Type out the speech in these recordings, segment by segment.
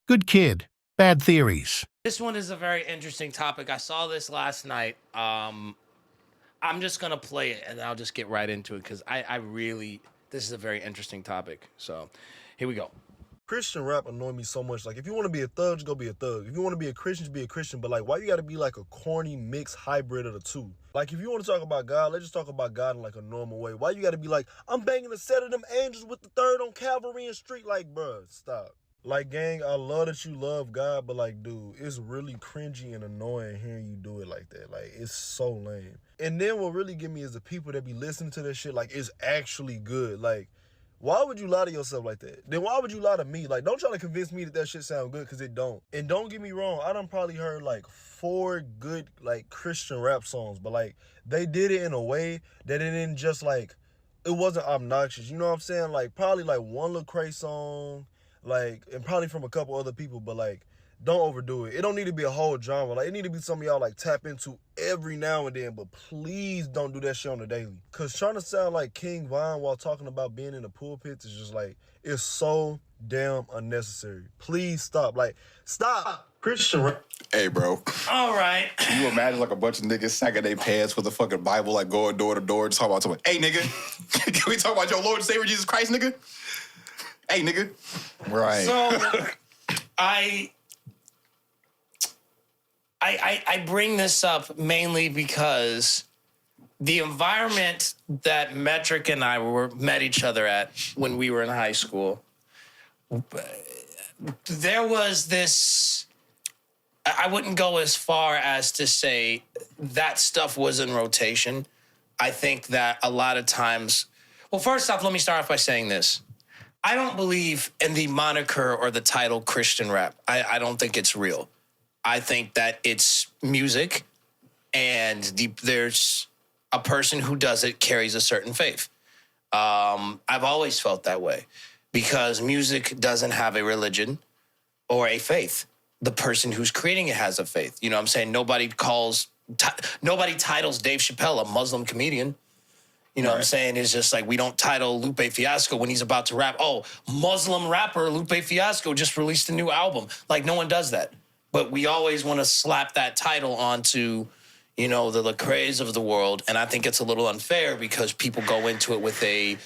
Good kid, bad theories. This one is a very interesting topic. I saw this last night. I'm just gonna play it and I'll just get right into it because I really this is a very interesting topic. So here we go. Christian rap annoy me so much. Like, if you want to be a thug, just go be a thug. If you want to be a Christian, just be a Christian. But, like, why you got to be, like, a corny mixed hybrid of the two? Like, if you want to talk about God, let's just talk about God in, like, a normal way. Why you got to be like, I'm banging a set of them angels with the third on Calvary and Street? Like, bruh, stop. Like, gang, I love that you love God, but, like, dude, it's really cringy and annoying hearing you do it like that. Like, it's so lame. And then what really get me is the people that be listening to this shit, like, it's actually good. Like, why would you lie to yourself like that? Then why would you lie to me? Like, don't try to convince me that that shit sound good, because it don't. And don't get me wrong, I done probably heard, like, 4 good, like, Christian rap songs, but, like, they did it in a way that it didn't just, like, it wasn't obnoxious. You know what I'm saying? Like, probably, like, one Lecrae song, like, and probably from a couple other people, but, like, don't overdo it. It don't need to be a whole genre. Like, it need to be something y'all, like, tap into every now and then, but please don't do that shit on the daily. Because trying to sound like King Von while talking about being in the pulpits is just, like, it's so damn unnecessary. Please stop. Like, stop. Christian rap. Hey, bro. All right. Can you imagine, like, a bunch of niggas sagging their pants with a fucking Bible, like, going door to door, just talking about someone, hey, nigga, can we talk about your Lord and Savior Jesus Christ, nigga? Hey, nigga. Right. So I bring this up mainly because the environment that Metrick and I met each other at when we were in high school, there was this, I wouldn't go as far as to say that stuff was in rotation. I think that a lot of times, well, first off, let me start off by saying this. I don't believe in the moniker or the title Christian rap. I don't think it's real. I think that it's music, and there's a person who does it carries a certain faith. I've always felt that way because music doesn't have a religion or a faith. The person who's creating it has a faith. You know what I'm saying? Nobody titles Dave Chappelle a Muslim comedian. You know what I'm saying? It's just like we don't title Lupe Fiasco when he's about to rap. Oh, Muslim rapper Lupe Fiasco just released a new album. Like, no one does that. But we always want to slap that title onto, you know, the Lecraes of the world. And I think it's a little unfair because people go into it with a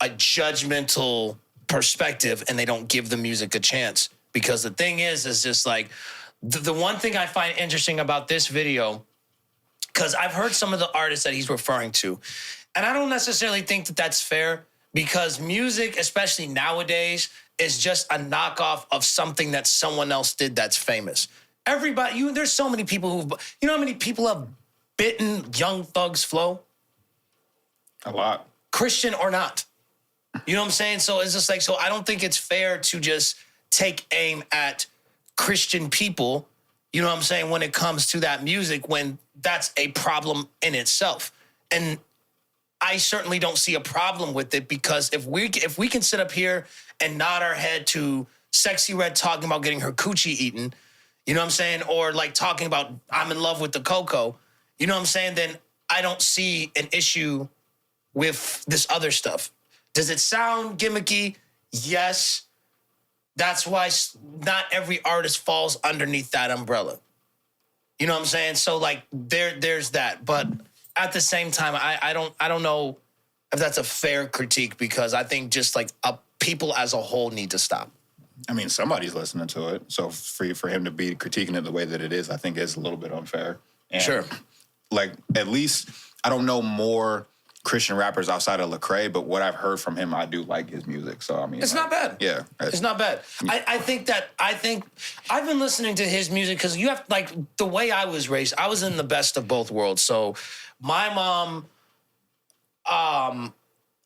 judgmental perspective and they don't give the music a chance. Because the thing is just like, the one thing I find interesting about this video, because I've heard some of the artists that he's referring to, and I don't necessarily think that that's fair because music, especially nowadays, is just a knockoff of something that someone else did that's famous. Everybody, there's so many people you know how many people have bitten Young Thug's flow? A lot. Christian or not. You know what I'm saying? So it's just like, so I don't think it's fair to just take aim at Christian people, you know what I'm saying, when it comes to that music, when that's a problem in itself. And I certainly don't see a problem with it because if we can sit up here and nod our head to Sexy Red talking about getting her coochie eaten, you know what I'm saying, or like talking about I'm in love with the cocoa, you know what I'm saying, then I don't see an issue with this other stuff. Does it sound gimmicky? Yes. That's why not every artist falls underneath that umbrella. You know what I'm saying? So like there's that. But at the same time, I don't know if that's a fair critique because I think just like people as a whole need to stop. I mean, somebody's listening to it. So for him to be critiquing it the way that it is, I think is a little bit unfair. And sure. Like, at least I don't know more Christian rappers outside of Lecrae, but what I've heard from him, I do like his music. So, I mean, it's not bad. Yeah. It's not bad. I think I've been listening to his music because you have, like, the way I was raised, I was in the best of both worlds. So my mom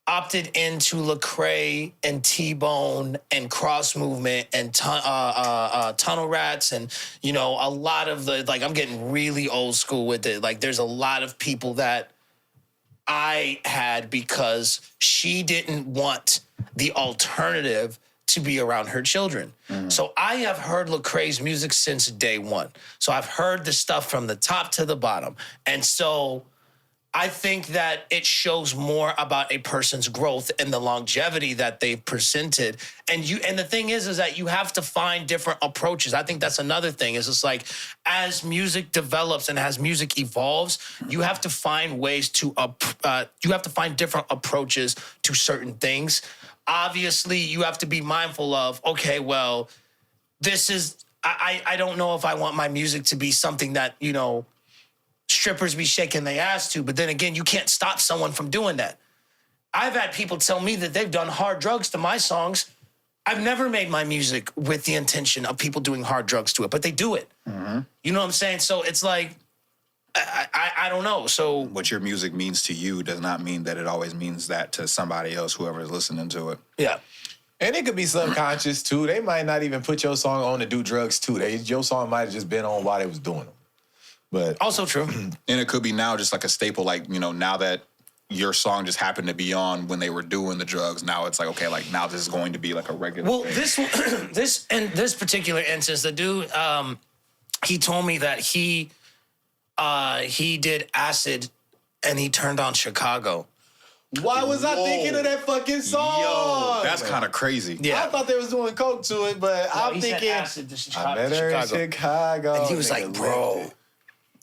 opted into Lecrae and T-Bone and Cross Movement and Tunnel Rats and, you know, a lot of the, like, I'm getting really old school with it. Like, there's a lot of people that I had because she didn't want the alternative to be around her children. So I have heard Lecrae's music since day one. So I've heard the stuff from the top to the bottom. And so I think that it shows more about a person's growth and the longevity that they've presented. And the thing is that you have to find different approaches. I think that's another thing. Is it's like as music develops and as music evolves, you have to find ways to you have to find different approaches to certain things. Obviously, you have to be mindful of, okay, well, this is I don't know if I want my music to be something that, you know, strippers be shaking their ass to, but then again, you can't stop someone from doing that. I've had people tell me that they've done hard drugs to my songs. I've never made my music with the intention of people doing hard drugs to it, but they do it. Mm-hmm. You know what I'm saying? So it's like, I don't know. So what your music means to you does not mean that it always means that to somebody else, whoever is listening to it. Yeah. And it could be subconscious too. They might not even put your song on to do drugs too. Your song might have just been on while they was doing them. But also true. And it could be now just like a staple, like, you know, now that your song just happened to be on when they were doing the drugs, now it's like, okay, like now this is going to be like a regular thing. this particular instance, the dude, he told me that he did acid and he turned on Chicago. why was I thinking of that fucking song? Yo, that's kind of crazy. Yeah. I thought they was doing coke to it, but I'm he said thinking acid to I met her in Chicago. And he was like, bro.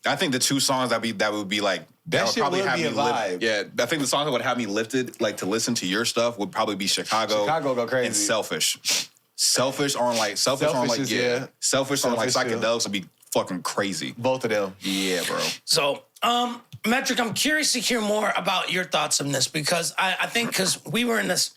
I think the two songs that would be like That would shit probably would have be me a vibe. Yeah, I think the songs that would have me lifted, like to listen to your stuff, would probably be Chicago. Chicago go crazy. And Selfish. Selfish on like Selfish on Selfish like is, yeah. yeah. Selfish on like Selfish, too. psychedelics would be fucking crazy. Both of them. Yeah, bro. So, Metrick, I'm curious to hear more about your thoughts on this because I think because we were in this,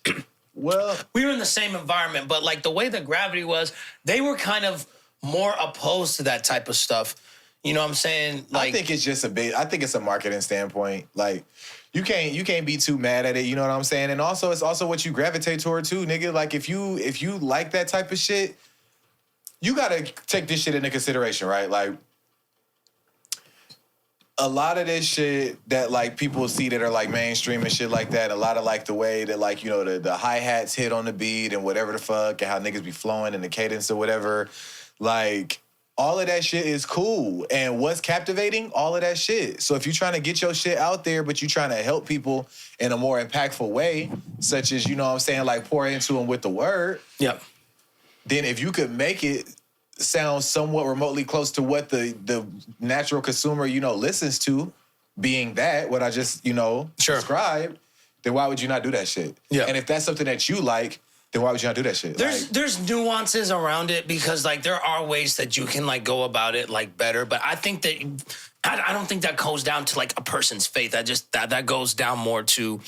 Well, we were in the same environment, but like the way that Gravity was, they were kind of more opposed to that type of stuff. You know what I'm saying? Like, I think it's just I think it's a marketing standpoint. Like, you can't be too mad at it, you know what I'm saying? And also it's also what you gravitate toward too, nigga. Like if you like that type of shit, you gotta take this shit into consideration, right? Like a lot of this shit that like people see that are like mainstream and shit like that, a lot of like the way that like, you know, the hi-hats hit on the beat and whatever the fuck and how niggas be flowing and the cadence or whatever, like all of that shit is cool. And what's captivating? All of that shit. So if you're trying to get your shit out there, but you're trying to help people in a more impactful way, such as, you know what I'm saying, like pour into them with the word, yeah. then if you could make it sound somewhat remotely close to what the natural consumer, you know, listens to, being that, what I just, you know, Sure. described, then why would you not do that shit? Yeah. And if that's something that you like, then why would you not do that shit? There's nuances around it because like there are ways that you can like go about it like better, but I think that I don't think that goes down to like a person's faith. That goes down more to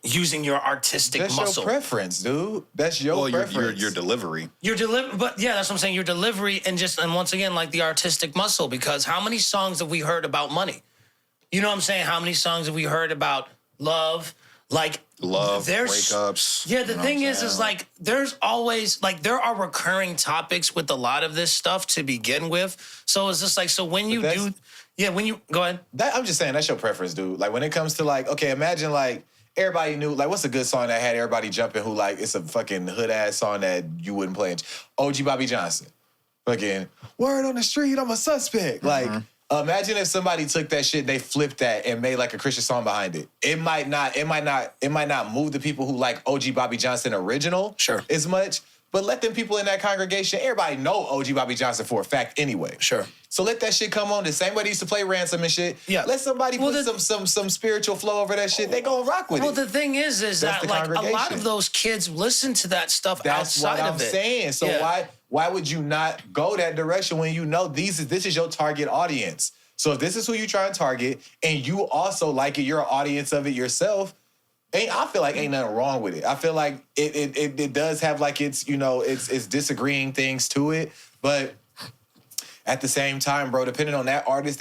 using your artistic that's muscle. your preference, dude. That's your preference. Your delivery. But yeah, that's what I'm saying. Your delivery and once again like the artistic muscle. Because how many songs have we heard about money? You know what I'm saying? How many songs have we heard about love? Like breakups. Yeah, the thing is like there's always like there are recurring topics with a lot of this stuff to begin with. So it's just like when you go ahead. I'm just saying that's your preference, dude. Like when it comes to like, okay, imagine like everybody knew like what's a good song that had everybody jumping who like it's a fucking hood ass song that you wouldn't play. OG Bobby Johnson. Fucking word on the street, I'm a suspect. Mm-hmm. Like imagine if somebody took that shit, they flipped that and made like a Christian song behind it. It might not move the people who like OG Bobby Johnson original as much, but let them people in that congregation, everybody know OG Bobby Johnson for a fact anyway. Sure. So let that shit come on the same way they used to play Ransom and shit. Yeah. Let somebody put some spiritual flow over that shit. They gonna rock with it. Well, the thing is that like a lot congregation. of those kids listen to that stuff That's outside what of I'm it. saying. So why would you not go that direction when you know this is your target audience? So if this is who you try and target and you also like it, you're an audience of it yourself, I feel like ain't nothing wrong with it. I feel like it does have like it's, you know, it's disagreeing things to it, but at the same time, bro, depending on that artist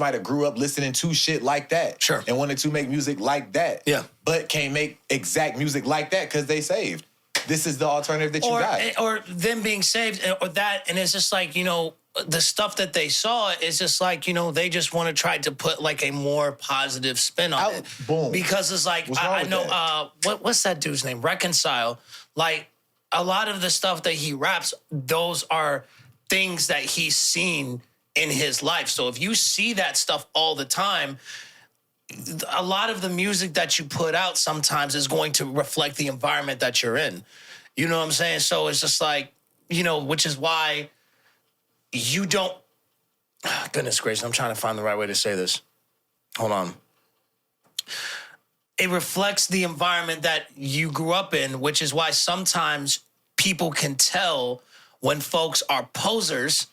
might have grew up listening to shit like that. Sure. And wanted to make music like that. Yeah. But can't make exact music like that because they saved. This is the alternative that you got. Or them being saved or that, and it's just like, you know, the stuff that they saw is just like, you know, they just want to try to put like a more positive spin on it. Boom. Because it's like, I know, what's that dude's name? Reconcile. Like a lot of the stuff that he raps, those are things that he's seen in his life. So if you see that stuff all the time, a lot of the music that you put out sometimes is going to reflect the environment that you're in. You know what I'm saying? So it's just like, you know, which is why you don't, goodness gracious, I'm trying to find the right way to say this. Hold on. It reflects the environment that you grew up in, which is why sometimes people can tell when folks are posers.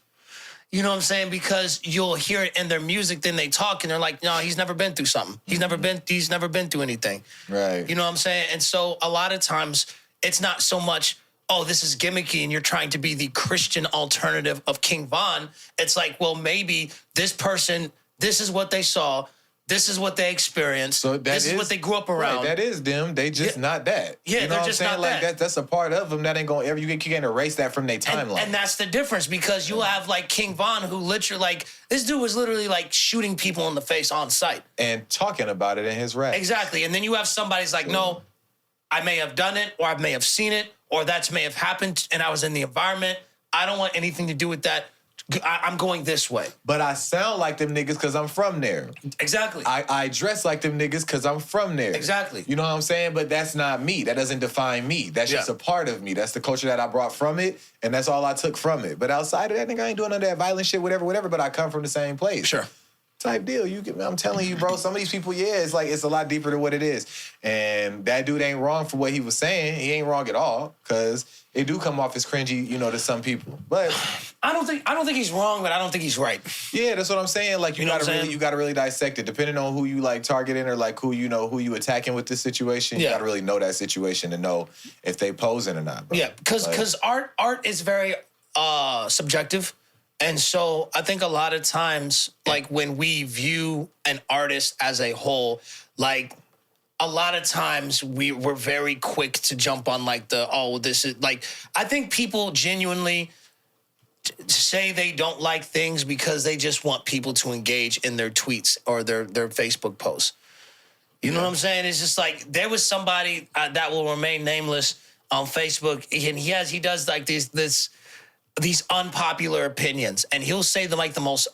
You know what I'm saying? Because you'll hear it in their music, then they talk and they're like, no, he's never been through something. He's never been through anything. Right. You know what I'm saying? And so a lot of times it's not so much, oh, this is gimmicky and you're trying to be the Christian alternative of King Von. It's like, well, maybe this person, this is what they saw. This is what they experienced. So this is what they grew up around. Right, that is them. They just not that. Yeah, you know they're what just I'm saying? not Like that. that's a part of them that ain't gonna ever. You can't erase that from their timeline. And that's the difference, because you'll have like King Von, who literally, like, this dude was literally like shooting people in the face on sight. And talking about it in his rap. Exactly. And then you have somebody's like, no, I may have done it, or I may have seen it, or that may have happened, and I was in the environment. I don't want anything to do with that. I'm going this way. But I sound like them niggas because I'm from there. Exactly. I dress like them niggas because I'm from there. Exactly. You know what I'm saying? But that's not me. That doesn't define me. That's just a part of me. That's the culture that I brought from it, and that's all I took from it. But outside of that, nigga, I ain't doing none of that violent shit, whatever, but I come from the same place. Sure. Type deal. I'm telling you, bro, some of these people, it's like it's a lot deeper than what it is. And that dude ain't wrong for what he was saying. He ain't wrong at all, because it do come off as cringy, to some people. But I don't think he's wrong, but I don't think he's right. yeah, that's what I'm saying. Like you gotta really dissect it, depending on who you like targeting, or like who you attacking with this situation. You gotta really know that situation to know if they posing or not, bro. Yeah, because art is very subjective. And so I think a lot of times, like when we view an artist as a whole, like a lot of times we're very quick to jump on like this is like, I think people genuinely say they don't like things because they just want people to engage in their tweets or their Facebook posts. You know what I'm saying? It's just like, there was somebody that will remain nameless on Facebook, and he does like these unpopular opinions, and he'll say them like the most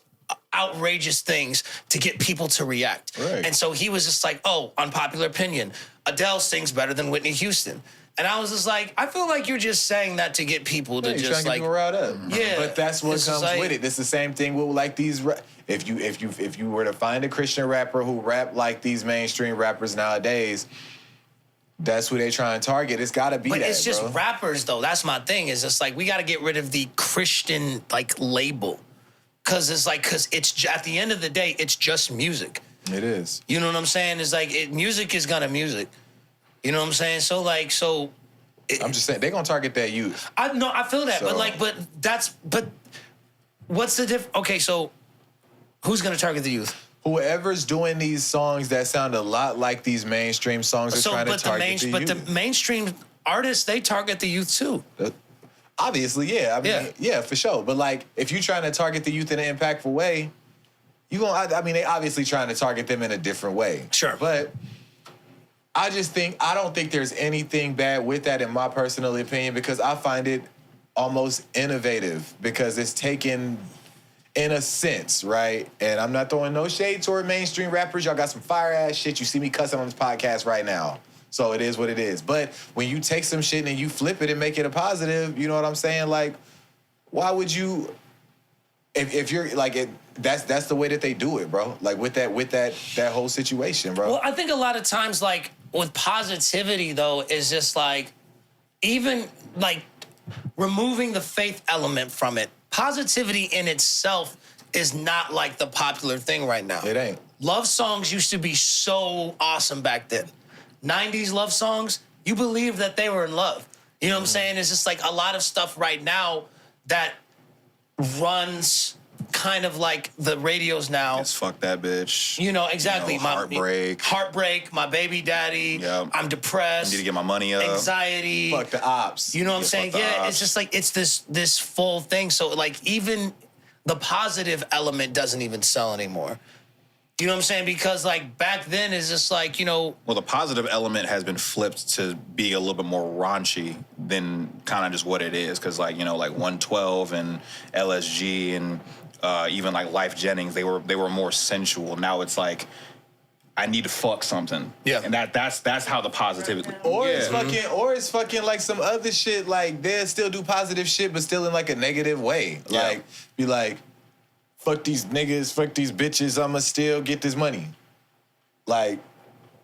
outrageous things to get people to react. Right. And so he was just like, oh, unpopular opinion, Adele sings better than Whitney Houston. And I was just like, I feel like you're just saying that to get people to just like, riled up. Yeah. But that's what comes with it. It's the same thing with like these. If you were to find a Christian rapper who rap like these mainstream rappers nowadays, that's who they try and target. It's got to be but that, it's just bro. rappers though. That's my thing. Is just like, we got to get rid of the Christian like label, because it's at the end of the day, it's just music. It is. You know what I'm saying? It's like music is gonna music. You know what I'm saying? So I'm just saying they're gonna target that youth. I feel that, So- but what's the difference? Okay, so who's gonna target the youth? Whoever's doing these songs that sound a lot like these mainstream songs are trying to target the youth. But the mainstream artists, they target the youth too. Obviously, yeah. I mean, yeah, for sure. But like, if you're trying to target the youth in an impactful way, they obviously trying to target them in a different way. Sure. But I don't think there's anything bad with that, in my personal opinion, because I find it almost innovative, because it's taken, in a sense, right? And I'm not throwing no shade toward mainstream rappers. Y'all got some fire ass shit. You see me cussing on this podcast right now. So it is what it is. But when you take some shit and you flip it and make it a positive, you know what I'm saying? Like, why would you, if you're like it, that's the way that they do it, bro. Like with that whole situation, bro. Well, I think a lot of times, like with positivity though, is just like, even like removing the faith element from it. Positivity in itself is not like the popular thing right now. It ain't. Love songs used to be so awesome back then. 90s love songs, you believe that they were in love. You know what I'm saying? It's just like a lot of stuff right now that runs kind of like the radios now. It's fuck that bitch. You know, exactly. Heartbreak, my baby daddy. Yep. I'm depressed. I need to get my money up. Anxiety. Fuck the ops. You know what I'm saying? fuck the Yeah, ops. it's just like, it's this full thing. So like even the positive element doesn't even sell anymore. You know what I'm saying? Because like back then it's just like, Well, the positive element has been flipped to be a little bit more raunchy than kind of just what it is. Because like, like 112 and LSG and even like Life Jennings, they were more sensual. Now it's like, I need to fuck something. Yeah. And that's how the positivity. Or yeah. it's fucking like some other shit. Like they'll still do positive shit, but still in like a negative way. Yeah. Like be like, fuck these niggas, fuck these bitches. I'ma still get this money. Like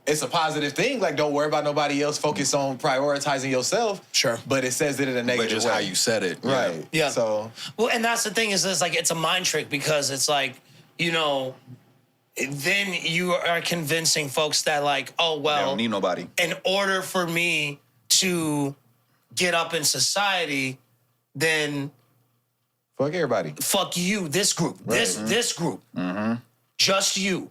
it's a positive thing. Like don't worry about nobody else. Focus on prioritizing yourself. Sure. But it says it in a negative But just way. how you said it. Right. Yeah. So Well, and that's the thing is it's like it's a mind trick because it's like, you know, then you are convincing folks that like, oh I well, don't need nobody. in order for me to get up in society, then fuck everybody. fuck you, this group, this group, just you.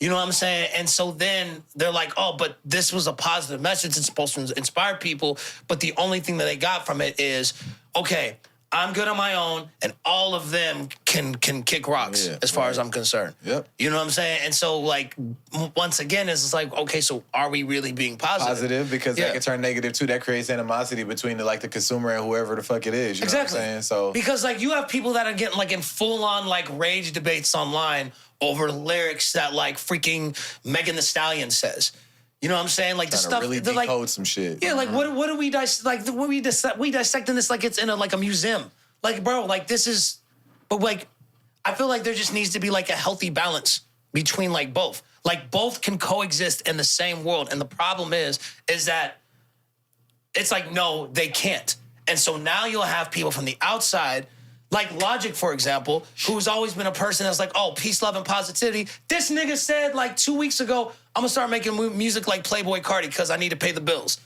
You know what I'm saying? And so then they're like, oh, but this was a positive message. It's supposed to inspire people. But the only thing that they got from it is, okay, I'm good on my own, and all of them can kick rocks Yeah, as far as I'm concerned. Yep. You know what I'm saying? And so, like, once again, it's like, okay, so are we really being positive? Positive because Yeah. that can turn negative too. That creates animosity between the consumer and whoever the fuck it is. You Exactly. know what I'm saying? So Because like you have people that are getting like in full on like rage debates online over lyrics that like freaking Megan Thee Stallion says. You know what I'm saying? Like the trying to stuff really they're decode like, some shit. yeah, like what do we we dissecting this like it's in a museum. Like bro, like this is, but like I feel like there just needs to be like a healthy balance between like both. Like both can coexist in the same world. And the problem is that it's like, no, they can't. And so now you'll have people from the outside, like Logic, for example, who's always been a person that's like, oh, peace, love, and positivity. This nigga said like 2 weeks ago, I'm gonna start making music like Playboy Cardi because I need to pay the bills.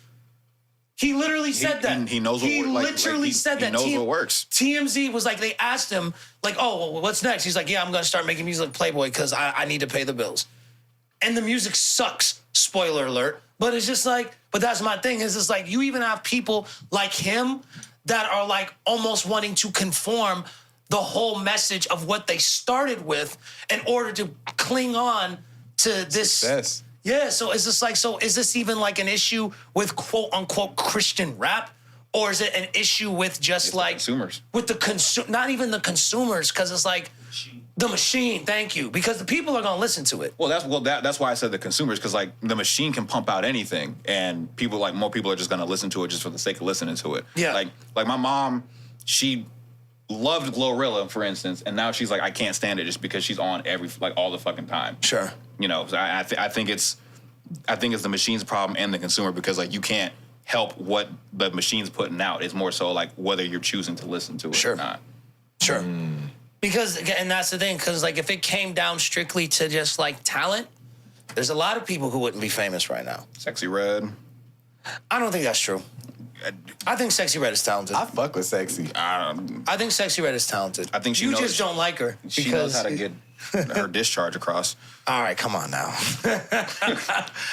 He literally said that. He knows what He literally said that. He knows what works. TMZ was like, they asked him, like, oh, well, what's next? He's like, yeah, I'm gonna start making music like Playboy because I need to pay the bills. And the music sucks, spoiler alert. But it's just like, but that's my thing, is it's like you even have people like him that are like almost wanting to conform the whole message of what they started with in order to cling on to this. Success. Yeah, so is this like, so is this even like an issue with quote unquote Christian rap? Or is it an issue with just It's like consumers. with the not even the consumers, because it's like the machine, thank you. Because the people are gonna listen to it. Well, that's why I said the consumers, because like the machine can pump out anything, and people like more people are just gonna listen to it just for the sake of listening to it. Yeah. Like my mom, she loved Glorilla, for instance, and now she's like, I can't stand it just because she's on all the fucking time. Sure. You know, so I think it's the machine's problem and the consumer, because like you can't help what the machine's putting out. It's more so like whether you're choosing to listen to it Sure. or not. Sure. Because, and that's the thing, because like if it came down strictly to just like talent, there's a lot of people who wouldn't be famous right now. Sexy Red. I don't think that's true. I think Sexy Red is talented. I fuck with Sexy. I think Sexy Red is talented. I think she you knows- just don't like her. She knows how to get her discharge across. All right, come on now.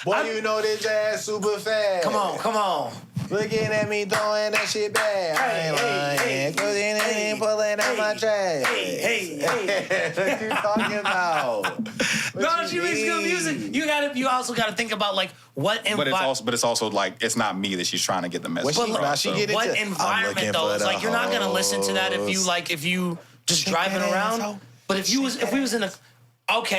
Boy, you know this ass super fast. Come on. Looking at me throwing that shit back. I ain't lying. Cause it ain't pulling out my trash. Hey. What you talking about? No, she makes good music. You also gotta think about like what But it's also like it's not me that she's trying to get the message What she- across. now she so- get it. what I'm looking environment though? for It's the like you're not gonna listen to that if you just driving that around. asshole. But if we was in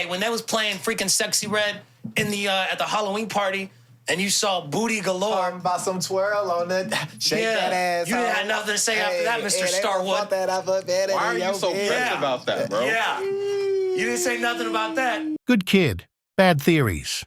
when they was playing freaking Sexy Red in the at the Halloween party and you saw booty galore. Talking about some twirl on the shake that ass. You had nothing to say after that, Mr. Starwood. Why are you so pressed about that, bro? Yeah. You didn't say nothing about that. Good kid, bad theories.